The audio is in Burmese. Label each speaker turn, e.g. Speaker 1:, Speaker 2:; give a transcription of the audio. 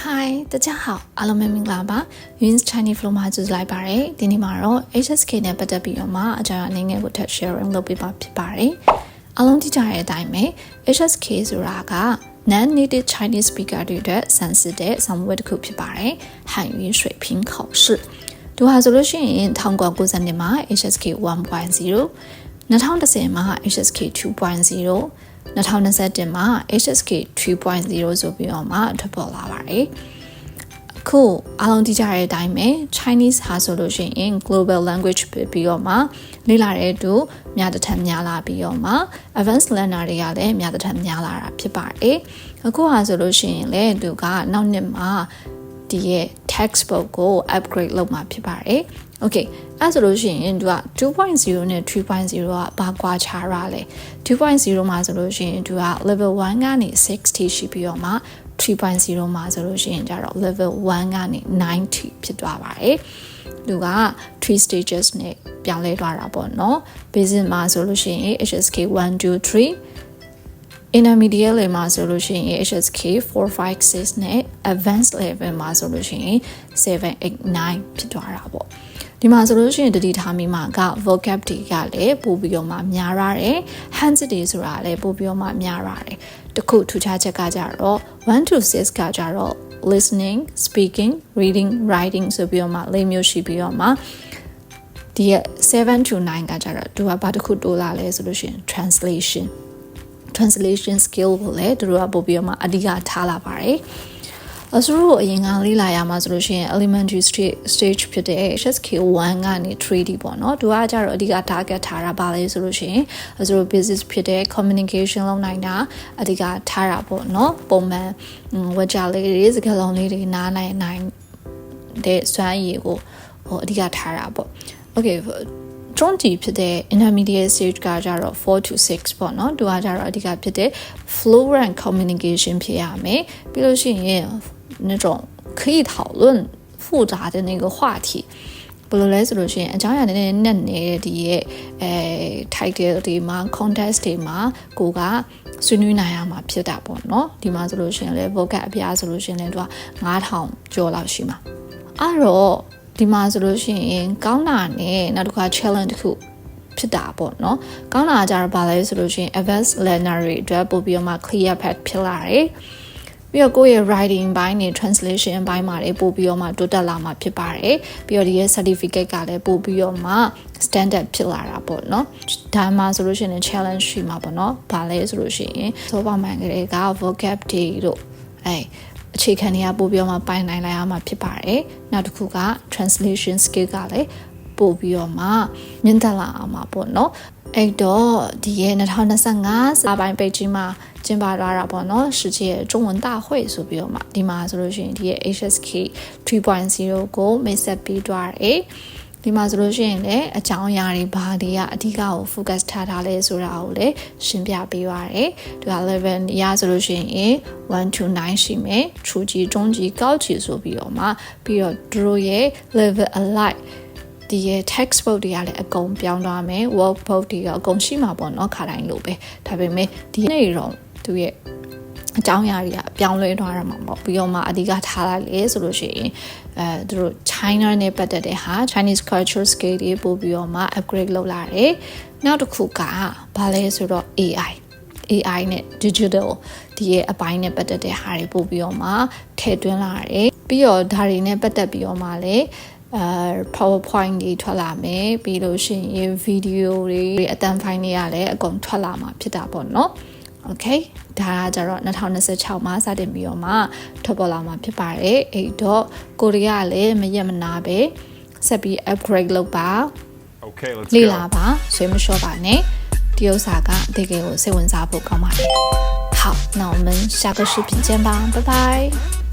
Speaker 1: Hi 大家好အားလုံးပဲမင်္ဂလာပါ Yun's Chinese Flow မှာကြိုဆိုလိုက်ပါတယ်ဒီနေ့မှာတော့ HSK နဲ့ပတ်သက်ပြီးတော့မှအကြံအနေငယ်ကိုထပ် sharing လုပ်ပေးပါဖြစ်ပါတယ်အားလုံးသိကြတဲ့အတိုင်းပဲ HSK ဆိုတာက non-native Chinese speaker တွေအတွက်ဆန်းစစ်တဲ့ဆောင်ရွက်တစ်ခုဖြစ်ပါတယ်汉语水平考试သူဟာဆိုလို့ရှိရင်1990မှာ HSK 1.0 2010မှာ HSK 2.0 2021မှာ HSK 3.0 ဆိုပြီးတော့မှထွက်ပေါ်လာပါတယ်။အခုအားလုံးသိကြတဲ့အတိုင်းပဲ Chinese ဟာဆိုလို့ရှိရင် global language ပြီးတော့မှလေ့လာတဲ့သူများတစ်ထပ်များလာပြီးတော့မှ advanced learner တွေကလည်းများတစ်ထပ်များလာတာဖြစ်ပါတယ်။အခုဟာဆိုလို့ရှိရင်လည်းသူကနောက်နှစ်မှာဒီရဲ့ textbook ကို upgrade လုပ်မှာဖြစ်ပါတယ်။ Okay အဲ့ဆိုလို့ရှိရင်သူက 2.0 နဲ့ 3.0 ကဘာကွာခြားရလဲ 2.0 မှာဆိုလို့ရှိရင်သူက level 1ကနေ60ရှိပြီးတော့မှ 3.0 မှာဆိုလို့ရှိရင်ကျတော့ level 1ကနေ90ဖြစ်သွားပါတယ်သူက3 stages နဲ့ပြောင်းလဲသွားတာပေါ့နော် basic မှာဆိုလို့ရှိရင် HSK 1 2 3 intermediate level မှာဆိုလို့ရှိရင် HSK 4 5 6 နဲ့ advanced level မှာဆိုလို့ရှိရင်7 8 9ဖြစ်သွားတာပေါ့ဒီမှာဆိုလို့ရှိရင်တတိထားမိမှာက vocab တွေကလည်းပို့ပြီးတော့မှများရတယ်။ hands တွေဆိုတာလည်းပို့ပြီးတော့မှများရတယ်။တခုထူးခြားချက်ကကြတော့1 to 6ကကြတော့ listening, speaking, reading, writing ဆိုပြီးတော့မှ၄မျိုးရှိပြီးတော့မှဒီ7 to 9ကကြတော့သူကဘာတစ်ခုတိုးလာလဲဆိုလို့ရှိရင် translation skill ကိုလည်းသူတို့ကပို့ပြီးတော့မှအဓိကထားလာပါတယ်။ဆိုတော့အရင်ကလေ့လာရမှာဆိုလို့ရှိရင် elementary stage ဖြစ်တဲ့ HSK 1ကနေ 3D ပေါ့နော်သူကကြတော့အဓိက target ထားတာပါလေဆိုလို့ရှိရင်ဆိုတော့ business ဖြစ်တဲ့ communication လုပ်နိုင်တာအဓိကထားတာပေါ့နော်ပုံမှန်ဝကြလေးတွေစကားလုံးလေးတွေနားနိုင်တဲ့စွမ်းရည်ကိုအဓိကထားတာပေါ့ okay 中级ဖြစ်တဲ့ intermediate stage ကကြတော့4 to 6ပေါ့နော်သူကကြတော့အဓိကဖြစ်တဲ့ fluent communication ဖြစ်ရမယ်ပြီးလို့ရှိရင်那种可以讨论复杂的那个话题ဘယ်လိုလဲဆိုလို့ရှိရင်အကြောင်းအရာနဲ့နဲ့နေတဲ့ဒီရဲ့title တွေမှာ context တွေမှာကိုကဆွေးနွေးနိုင်ရမှာဖြစ်တာပေါ့နော်ဒီမှာဆိုလို့ရှိရင်လည်း vocab အပြားဆိုလို့ရှိရင်လည်းသူက9000ကျော်လောက်ရှိမှာအဲ့တော့ဒီမှာဆိုလို့ရှိရင်ကောင်းတာနဲ့နောက်တစ်ခါ challenge တစ်ခုဖြစ်တာပေါ့နော်ကောင်းတာကြတော့ဘာလဲဆိုလို့ရှိရင် advanced learner တွေအတွက်ပို့ပြီးတော့မှ clear path ဖြစ်လာတယ်ပြီးတော့ကိုယ့်ရဲ့ writing ဘိုင်းနဲ့ translation ဘိုင်းမှာလည်းပို့ပြီးတော့မှတိုးတက်လာမှာဖြစ်ပါတယ်ပြီးတော့ဒီရဲ့ certificate ကလည်းပို့ပြီးတော့မှ standard ဖြစ်လာတာပေါ့နော်ဒါမှဆိုလို့ရှိရင် challenge ရှိမှာပေါ့နော်ဘာလဲဆိုလို့ရှိရင်ဆိုပါမှန်ကလေးက vocab တွေတို့အခြေခံတွေကပို့ပြီးတော့မှပိုင်နိုင်လိုက်ရမှာဖြစ်ပါတယ်နောက်တစ်ခုက translation skill ကလည်းပို့ပြီးတော့မှမြင့်တက်လာအောင်ပါပေါ့နော်အဲ့တော့ဒီရဲ့2025စာပိုင်း page မှာကျင်းပသွားတာပေါ့နော်世界中文大会ဆိုပြီးတော့မှဒီမှာဆိုလို့ရှိရင်ဒီရဲ့ HSK 3.0 ကိုမိတ်ဆက်ပေးသွားတယ်ဒီမှာဆိုလို့ရှိရင်လည်းအကြောင်းအရာတွေဘာတွေကအဓိကကို focus ထားထားလဲဆိုတာကိုလည်းရှင်းပြပေးပါတယ်ဒီက level ရဆိုလို့ရှိရင်1 to 9ရှိမယ်初级中级高级ဆိုပြီးတော့မှပြီးတော့တို့ရဲ့ level alikeဒီရဲ့ textbook တွေကလည်းအကုန်ပြောင်းသွားမယ် workbook တွေကအကုန်ရှိမှာပေါ့နော်ခါတိုင်းလို့ပဲဒါပေမဲ့ဒီနေ့တော့သူရဲ့အကြောင်းအရာတွေကပြောင်းလဲသွားတာမှာပေါ့ပြီးတော့မှအဓိကထားလိုက်လေဆိုလို့ရှိရင်သူတို့ China နဲ့ပတ်သက်တဲ့ဟာ Chinese culture skill တွေပို့ပြီးတော့မှ upgrade လုပ်လာတယ်နောက်တစ်ခုကဘာလဲဆိုတော့ AI နဲ့ digital ဒီရဲ့အပိုင်းနဲ့ပတ်သက်တဲ့ဟာတွေပို့ပြီးတော့မှထည့်သွင်းလာတယ်ပြီးတော့ဒါတွေနဲ့ပတ်သက်ပြီးတော့မှလည်းPowerPoint တွေထွက်လာမယ်ပြီးလို့ရှိရင် video တွေအတန်းဖိုင်တွေကလည်းအကုန်ထွက်လာမှာဖြစ်တာပေါ့နော် Okay ဒါကကြတော့2026မှာစတင်ပြီးတော့မှထွက်ပေါ်လာမှာဖြစ်ပါတယ်အဲ့တော့ကိုရီးယားလည်းမရက်မနာပဲဆက်ပြီး upgrade လုပ်ပါ
Speaker 2: Okay let's go
Speaker 1: လေ့လာပါဆွေးမလျှော့ပါနဲ့ဒီဥစ္စာကတကယ်ကိုစိတ်ဝင်စားဖို့ကောင်းပါတယ်好那我们下个视频见吧拜拜